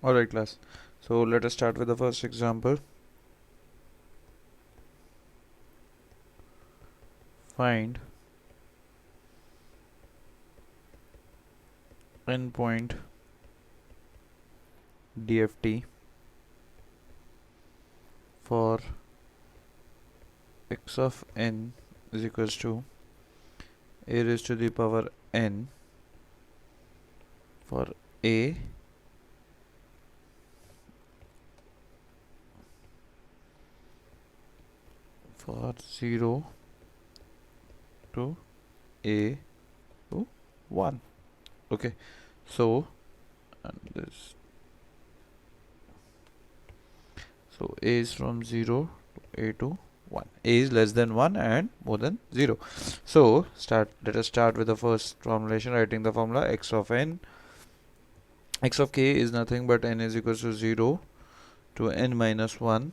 Alright class, so let us start with the first example. Find endpoint DFT for x of n is equals to a raised to the power n for a for 0 to a to 1. Okay, so and this, so a is from 0 to a to 1. A is less than 1 and more than 0. So let us start with the first formulation, writing the formula x of n. X of k is nothing but n is equals to 0 to n minus 1.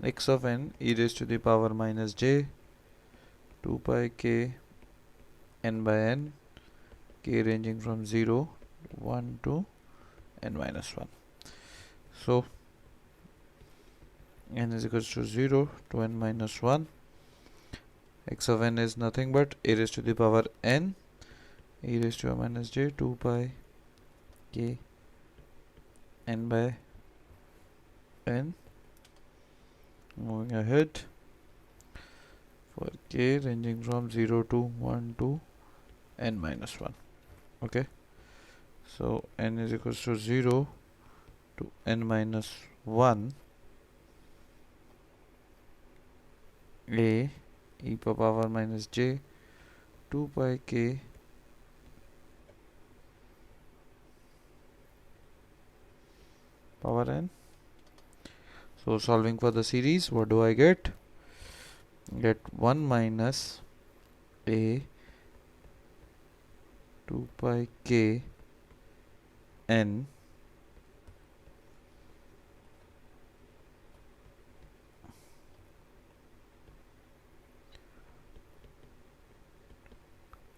X of n e raised to the power minus j 2 pi k n by n, k ranging from 0 1 to n minus 1. So n is equals to 0 to n minus 1. X of n is nothing but a raised to the power n e raised to a minus j 2 pi k n by n. Moving ahead, for k ranging from 0 to 1 to n minus 1. Okay, so n is equals to 0 to n minus 1, a e power minus j 2 pi k power n. So solving for the series, what do I get? Get 1 minus a 2 pi k n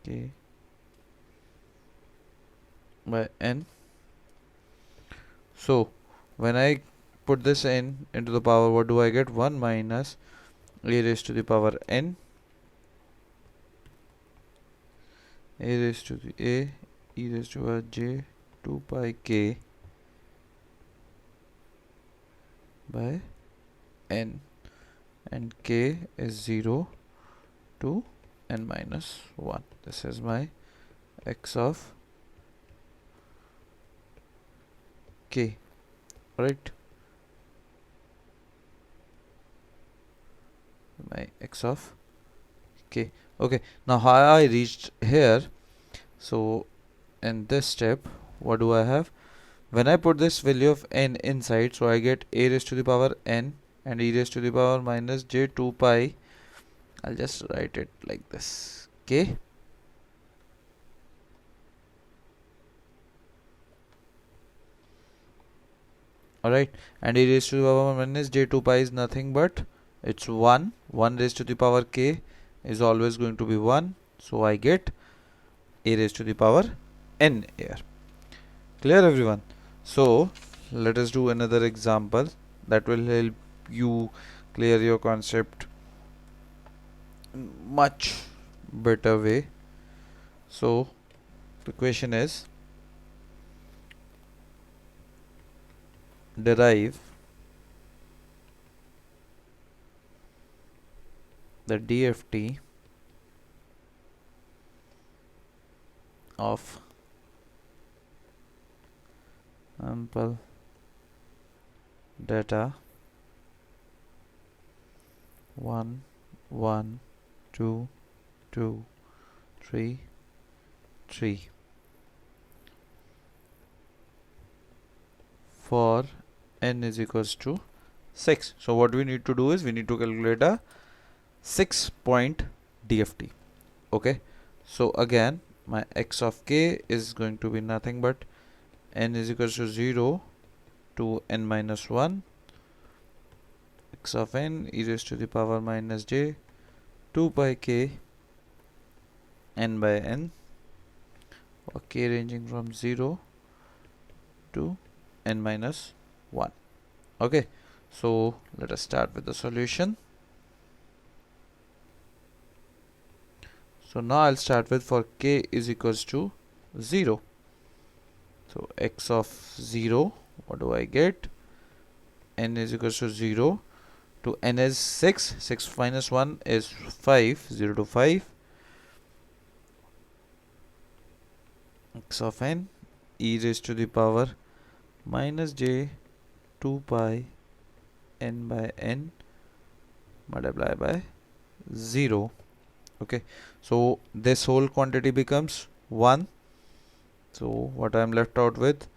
k by n. So when I put this n into the power, what do I get? 1 minus a raised to the power n, a raised to the a e raised to a j 2 pi k by n, and k is 0 to n minus 1. This is my x of k, right? My x of k. Okay, now how I reached here? So in this step, what do I have? When I put this value of n inside, so I get a raised to the power n and e raised to the power minus j 2 pi. I'll just write it like this, k. Alright, and e raised to the power minus j 2 pi is nothing but it's 1. 1 raised to the power k is always going to be 1. So I get a raised to the power n here. Clear everyone? So let us do another example that will help you clear your concept in much better way. So the question is, derive the DFT of ample data 1 1 2 2 3 3 for n is equals to 6. So what we need to do is we need to calculate a 6-point DFT. Okay, so again my x of k is going to be nothing but n is equals to 0 to n minus 1, x of n e raised to the power minus j 2 pi k n by n, or k ranging from 0 to n minus 1. Okay, so let us start with the solution. So now I'll start with for k is equals to 0. So x of 0, what do I get? N is equals to 0 to n is 6. 6 minus 1 is 5. 0 to 5. X of n e raised to the power minus j 2 pi n by n multiply by 0. Okay, so this whole quantity becomes 1. So what I am left out with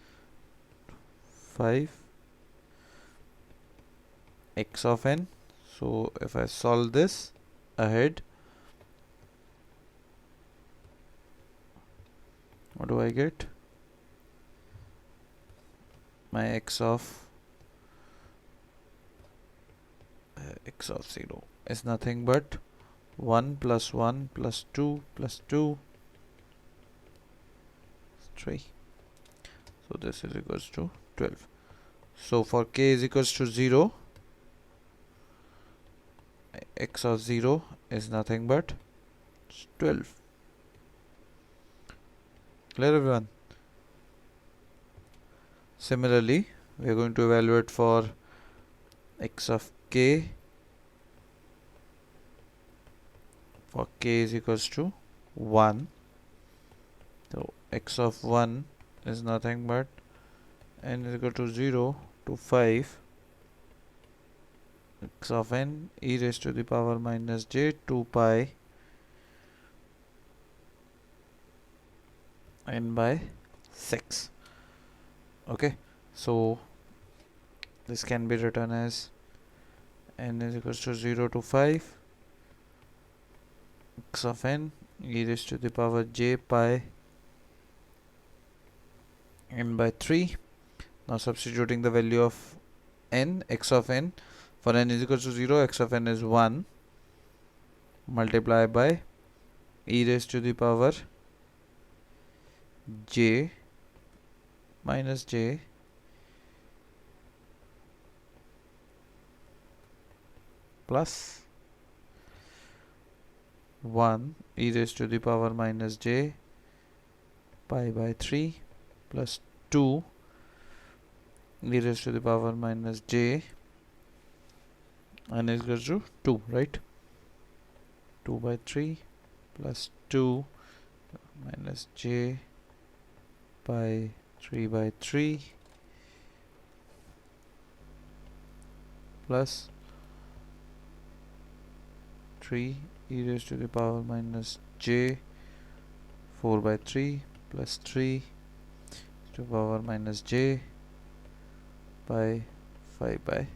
5 x of n. So if I solve this ahead, what do I get? My x of 0 is nothing but 1 plus 1 plus 2 plus 2 3. So this is equals to 12. So for k is equals to 0, x of 0 is nothing but 12. Clear, everyone? Similarly, we are going to evaluate for x of k. For k is equals to 1. So x of 1 is nothing but n is equal to 0 to 5 x of n e raised to the power minus j 2 pi n by 6. Okay, so this can be written as n is equals to 0 to 5 x of n e raised to the power j pi n by 3. Now substituting the value of n, x of n, for n is equal to 0, x of n is 1, multiply by e raised to the power j minus j plus 1 e raised to the power minus j pi by 3 plus 2 e raised to the power minus j and is equal to 2, right? 2 by 3 plus 2 minus j by 3 by 3 plus 3 e raised to the power minus j 4 by 3 plus 3 to the power minus j by 5 by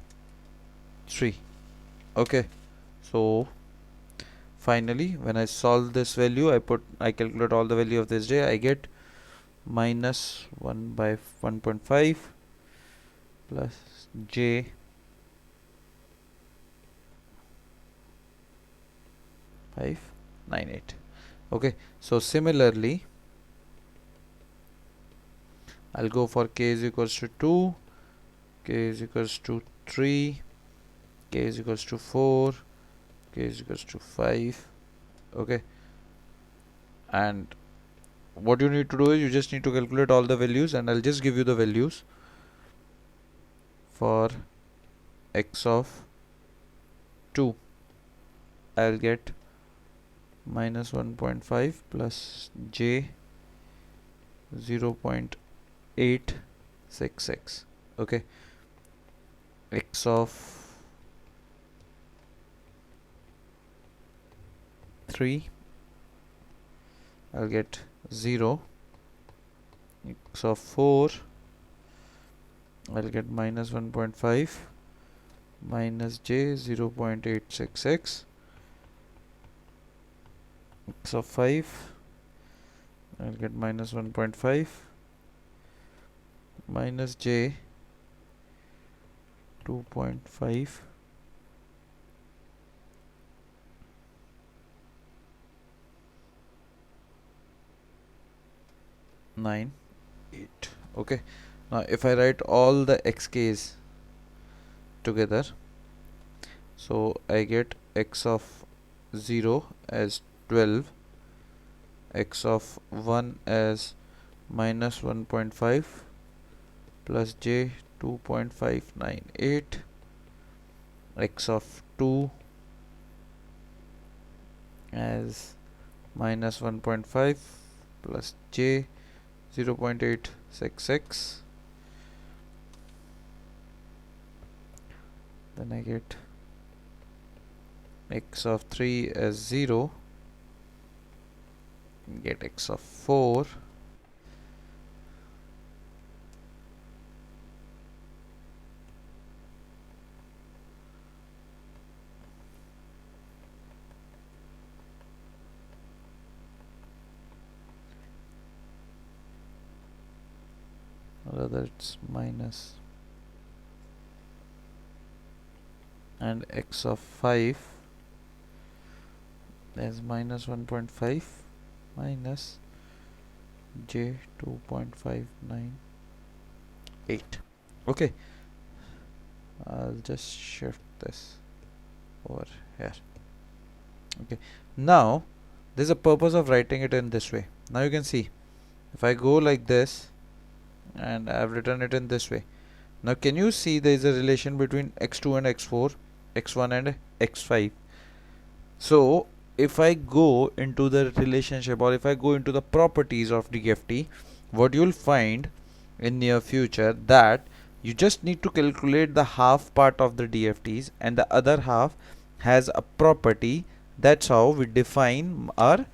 3. Okay, so finally when I solve this value, I calculate all the value of this j, I get minus 1 by 1.5 plus j 598. Okay, so similarly I'll go for k is equals to 2, k is equals to 3, k is equals to 4, k is equals to 5. Okay, and what you need to do is you just need to calculate all the values, and I'll just give you the values for x of 2. I'll get minus 1.5 plus j 0.866. Okay, x of 3, I'll get 0. X of 4, I'll get minus 1.5 minus j 0.866. X of 5, I'll get minus 1.5 minus j 2.5 9 8. Okay, Now if I write all the xk's together, so I get x of 0 as 12, x of 1 as minus 1.5 plus j 2.598, x of 2 as minus 1.5 plus j 0.866. Then I get x of 3 as 0, get x of 4, rather it's minus, and x of 5 is minus 1.5 minus j 2.598. Okay, I'll just shift this over here. Okay, now there's a purpose of writing it in this way. Now you can see if I go like this and I've written it in this way. Now can you see there is a relation between x2 and x4, x1 and x5? So if I go into the relationship, or if I go into the properties of DFT, what you'll find in near future that you just need to calculate the half part of the DFTs and the other half has a property. That's how we define our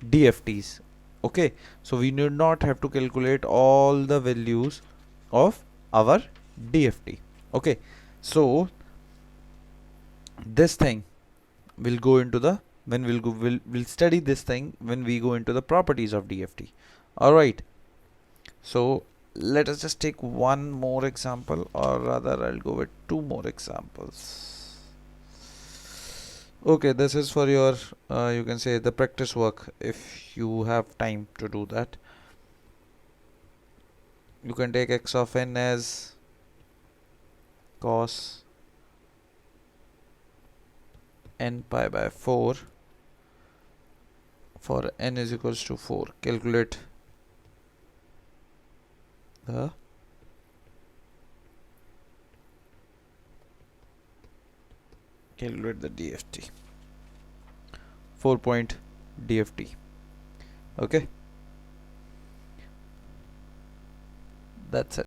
DFTs. Okay, so we need not have to calculate all the values of our DFT. Okay, so this thing will go into the, when we'll study this thing when we go into the properties of DFT. All right, so let us just take one more example, or rather I'll go with two more examples. Okay, this is for your you can say the practice work. If you have time to do that, you can take x of n as cos n pi by 4 for n is equals to 4. Calculate the DFT, 4-point DFT. Okay, that's it.